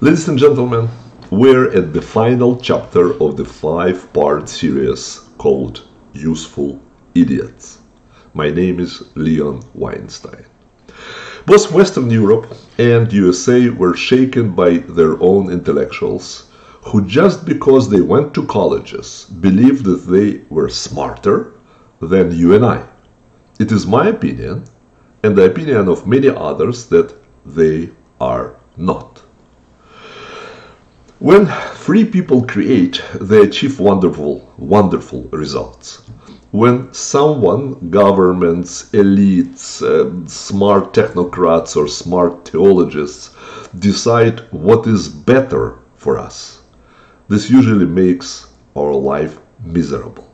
Ladies and gentlemen, we're at the final chapter of the 5-part series called Useful Idiots. My name is Leon Weinstein. Both Western Europe and USA were shaken by their own intellectuals who, just because they went to colleges, believed that they were smarter than you and I. It is my opinion, and the opinion of many others, that they are not. When free people create, they achieve wonderful results. When someone, governments, elites, smart technocrats or smart theologists decide what is better for us, this usually makes our life miserable.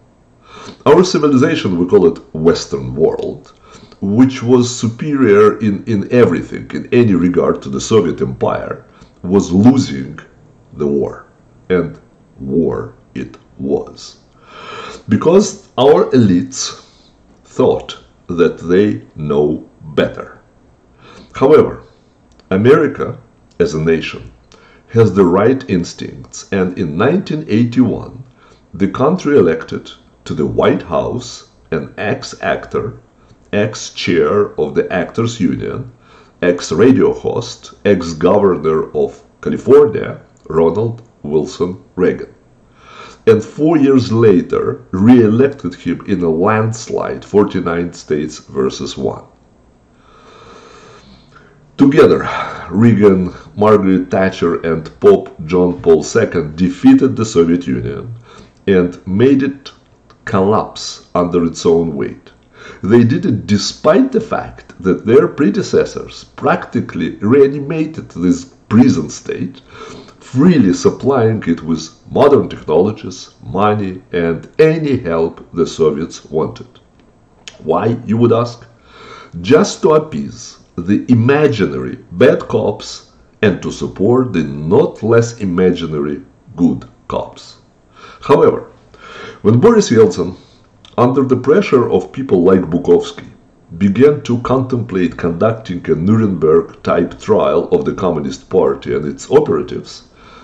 Our civilization, we call it Western world, which was superior in everything, in any regard to the Soviet Empire, was losing the war. And war it was. Because our elites thought that they know better. However, America as a nation has the right instincts, and in 1981 the country elected to the White House an ex-actor, ex-chair of the Actors Union, ex-radio host, ex-governor of California, Ronald Wilson Reagan. And 4 years later re-elected him in a landslide, 49 states versus 1. Together, Reagan, Margaret Thatcher and Pope John Paul II defeated the Soviet Union and made it collapse under its own weight. They did it despite the fact that their predecessors practically reanimated this prison state, freely supplying it with modern technologies, money, and any help the Soviets wanted. Why, you would ask? Just to appease the imaginary bad cops and to support the not less imaginary good cops. However, when Boris Yeltsin, under the pressure of people like Bukovsky, began to contemplate conducting a Nuremberg-type trial of the Communist Party and its operatives,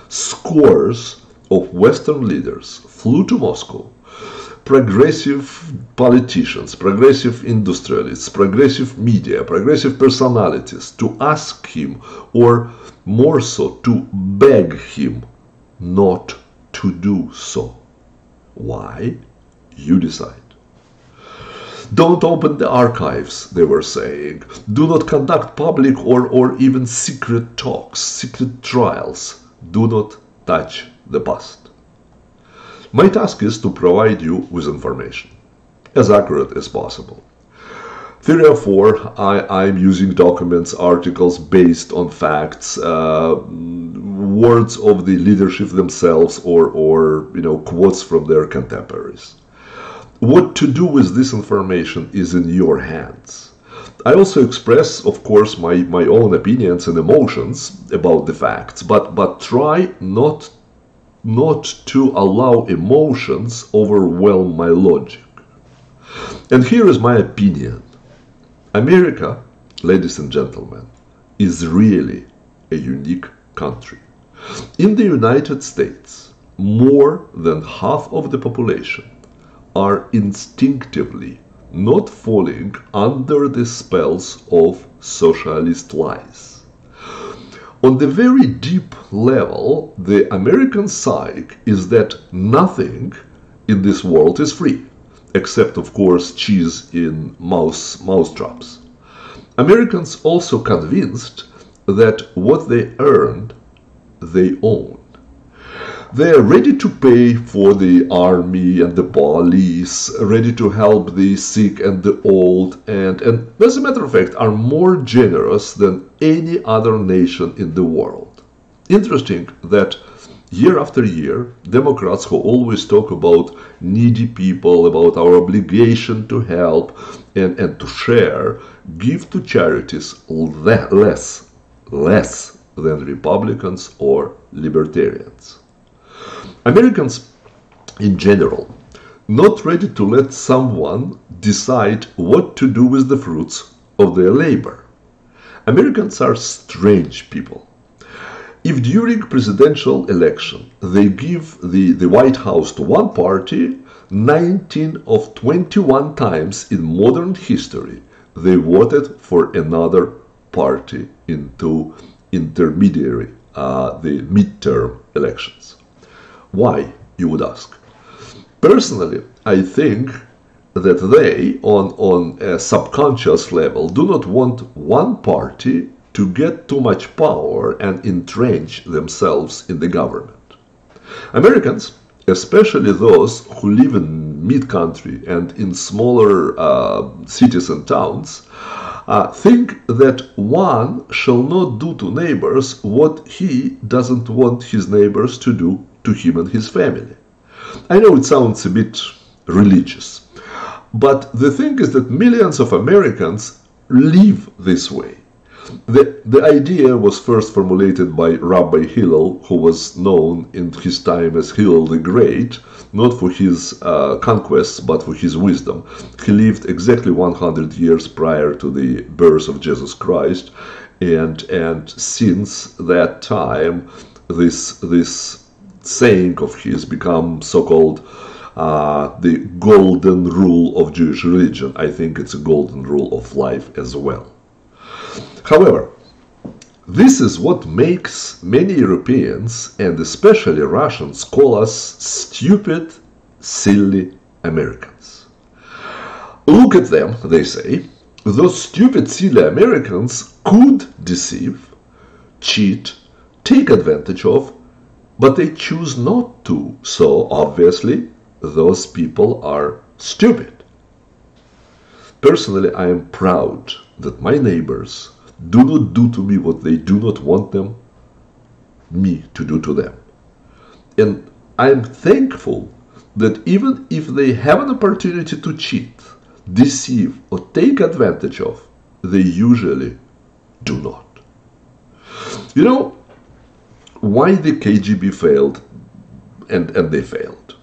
scores of Western leaders flew to Moscow, progressive politicians, progressive industrialists, progressive media, progressive personalities, to ask him, or more so, to beg him not to do so. Why? You decide. Don't open the archives, they were saying. Do not conduct public or even secret talks, secret trials. Do not touch the past. My task is to provide you with information, as accurate as possible. Therefore, I'm using documents, articles based on facts, words of the leadership themselves, or quotes from their contemporaries. What to do with this information is in your hands. I also express, of course, my own opinions and emotions about the facts, but try not to allow emotions overwhelm my logic. And here is my opinion. America, ladies and gentlemen, is really a unique country. In the United States, more than half of the population are instinctively not falling under the spells of socialist lies. On the very deep level, the American psyche is that nothing in this world is free, except, of course, cheese in mousetraps. Americans also convinced that what they earned, they own. They are ready to pay for the army and the police, ready to help the sick and the old, and as a matter of fact, are more generous than any other nation in the world. Interesting that year after year, Democrats who always talk about needy people, about our obligation to help and to share, give to charities less than Republicans or libertarians. Americans in general, not ready to let someone decide what to do with the fruits of their labor. Americans are strange people. If during presidential election they give the White House to one party, 19 of 21 times in modern history they voted for another party into intermediary, the midterm elections. Why, you would ask? Personally, I think that they, on a subconscious level, do not want one party to get too much power and entrench themselves in the government. Americans, especially those who live in mid-country and in smaller cities and towns, think that one shall not do to neighbors what he doesn't want his neighbors to do to him and his family. I know it sounds a bit religious, but the thing is that millions of Americans live this way. The idea was first formulated by Rabbi Hillel, who was known in his time as Hillel the Great, not for his conquests, but for his wisdom. He lived exactly 100 years prior to the birth of Jesus Christ, and since that time, this saying of his become so-called the golden rule of Jewish religion. I think it's a golden rule of life as well. However, this is what makes many Europeans, and especially Russians, call us stupid, silly Americans. Look at them, they say. Those stupid, silly Americans could deceive, cheat, take advantage of, but they choose not to. So, obviously, those people are stupid. Personally, I am proud that my neighbors do not do to me what they do not want me to do to them. And I am thankful that even if they have an opportunity to cheat, deceive, or take advantage of, they usually do not. You know why the KGB failed, and they failed?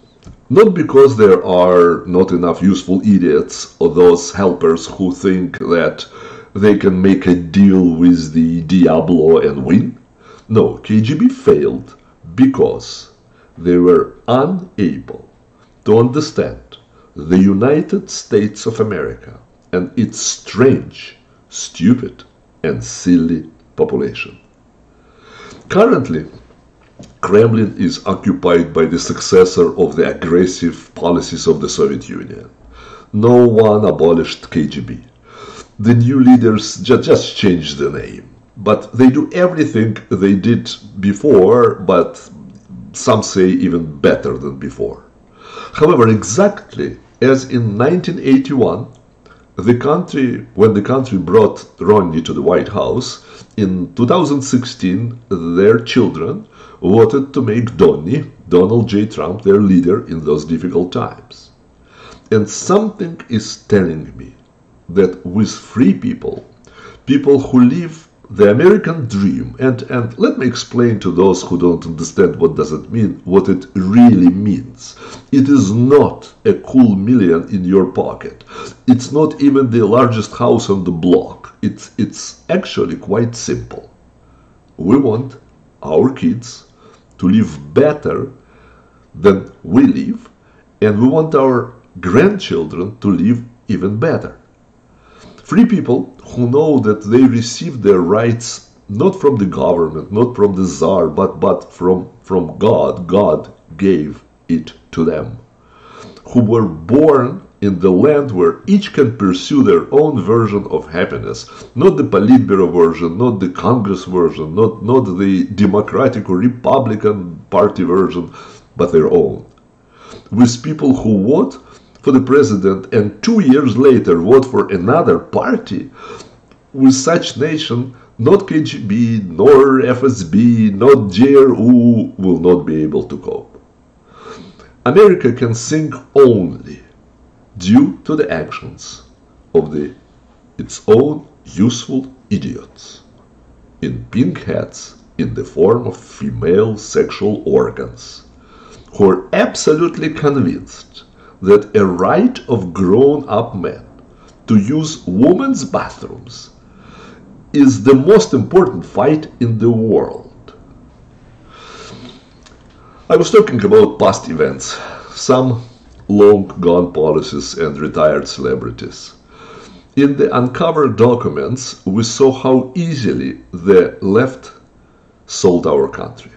Not because there are not enough useful idiots or those helpers who think that they can make a deal with the Diablo and win. No, KGB failed because they were unable to understand the United States of America and its strange, stupid, and silly population. Currently, Kremlin is occupied by the successor of the aggressive policies of the Soviet Union. No one abolished KGB. The new leaders just changed the name, but they do everything they did before, but some say even better than before. However, exactly as in 1981, when the country brought Romney to the White House, in 2016 their children voted to make Donald J. Trump, their leader in those difficult times. And something is telling me that with free people who live the American dream, and let me explain to those who don't understand what does it mean, what it really means. It is not a cool million in your pocket. It's not even the largest house on the block. It's actually quite simple. We want our kids to live better than we live, and we want our grandchildren to live even better. Free people who know that they receive their rights not from the government, not from the Tsar, but from God. God gave it to them. Who were born in the land where each can pursue their own version of happiness. Not the Politburo version, not the Congress version, not the Democratic or Republican Party version, but their own. With people who vote for the president and 2 years later vote for another party, with such nation, not KGB, nor FSB, not GRU will not be able to cope. America can sink only due to the actions of its own useful idiots in pink hats in the form of female sexual organs, who are absolutely convinced that a right of grown-up men to use women's bathrooms is the most important fight in the world. I was talking about past events, some long gone policies and retired celebrities. In the uncovered documents, we saw how easily the left sold our country,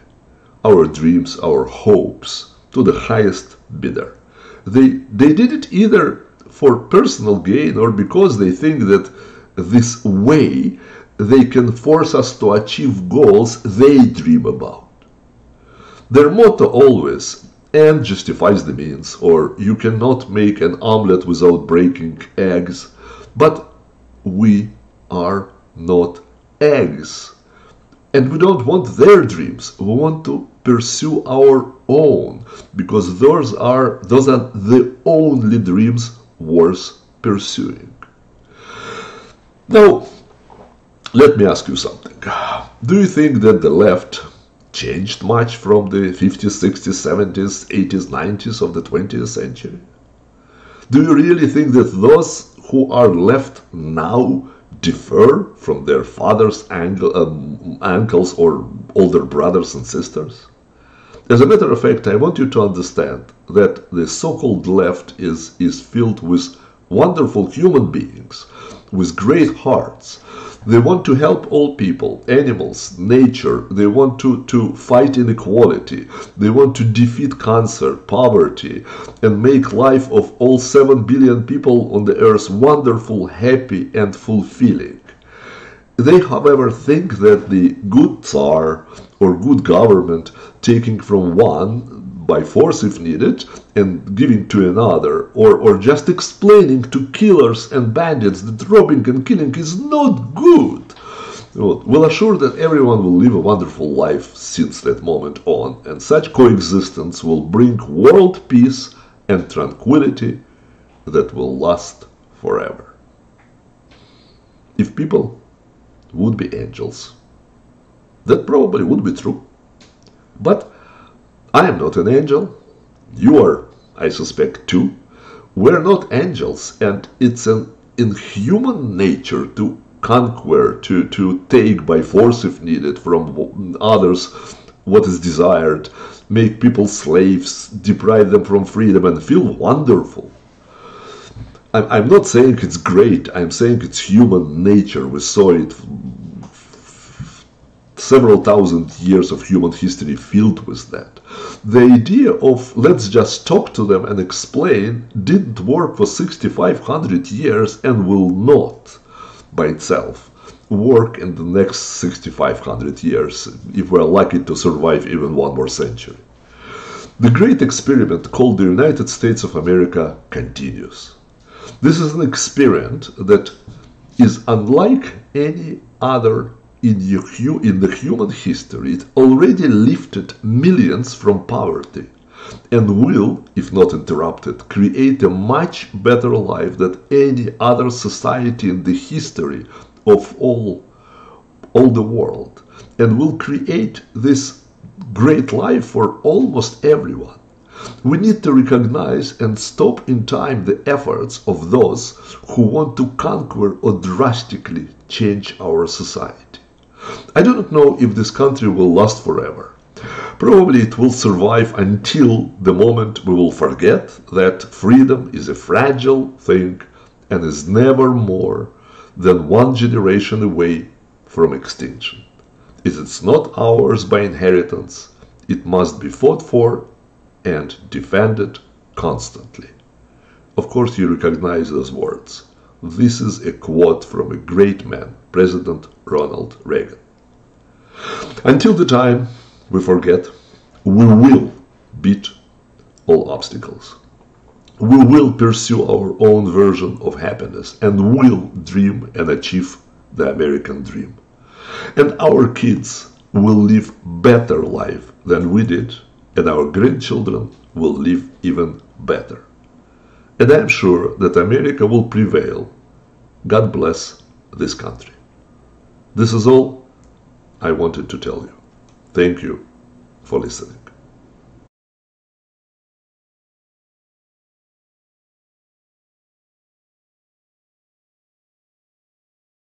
our dreams, our hopes, to the highest bidder. They did it either for personal gain or because they think that this way they can force us to achieve goals they dream about. Their motto always, "end justifies the means," or "you cannot make an omelette without breaking eggs." But we are not eggs. And we don't want their dreams. We want to pursue our own, because those are the only dreams worth pursuing. Now, let me ask you something. Do you think that the left changed much from the 50s, 60s, 70s, 80s, 90s of the 20th century? Do you really think that those who are left now differ from their fathers, uncles, or older brothers and sisters? As a matter of fact, I want you to understand that the so-called left is filled with wonderful human beings, with great hearts. They want to help all people, animals, nature. They want to fight inequality. They want to defeat cancer, poverty, and make life of all 7 billion people on the earth wonderful, happy, and fulfilling. They, however, think that the good Tsar or good government, taking from one by force if needed and giving to another, or just explaining to killers and bandits that robbing and killing is not good, will assure that everyone will live a wonderful life since that moment on, and such coexistence will bring world peace and tranquility that will last forever. If people would be angels, that probably would be true. But I am not an angel. You are, I suspect, too. We're not angels, and it's in human nature to conquer, to take by force if needed from others what is desired, make people slaves, deprive them from freedom, and feel wonderful. I'm not saying it's great, I'm saying it's human nature. We saw it several thousand years of human history filled with that. The idea of let's just talk to them and explain didn't work for 6,500 years and will not by itself work in the next 6,500 years if we're lucky to survive even one more century. The great experiment called the United States of America continues. This is an experiment that is unlike any other in the human history. It already lifted millions from poverty and will, if not interrupted, create a much better life than any other society in the history of all the world, and will create this great life for almost everyone. We need to recognize and stop in time the efforts of those who want to conquer or drastically change our society. I do not know if this country will last forever. Probably it will survive until the moment we will forget that freedom is a fragile thing and is never more than one generation away from extinction. If it's not ours by inheritance, it must be fought for and defended constantly. Of course, you recognize those words. This is a quote from a great man, President Ronald Reagan. Until the time we forget, we will beat all obstacles. We will pursue our own version of happiness and will dream and achieve the American dream. And our kids will live better life than we did, and our grandchildren will live even better. And I am sure that America will prevail. God bless this country. This is all I wanted to tell you. Thank you for listening.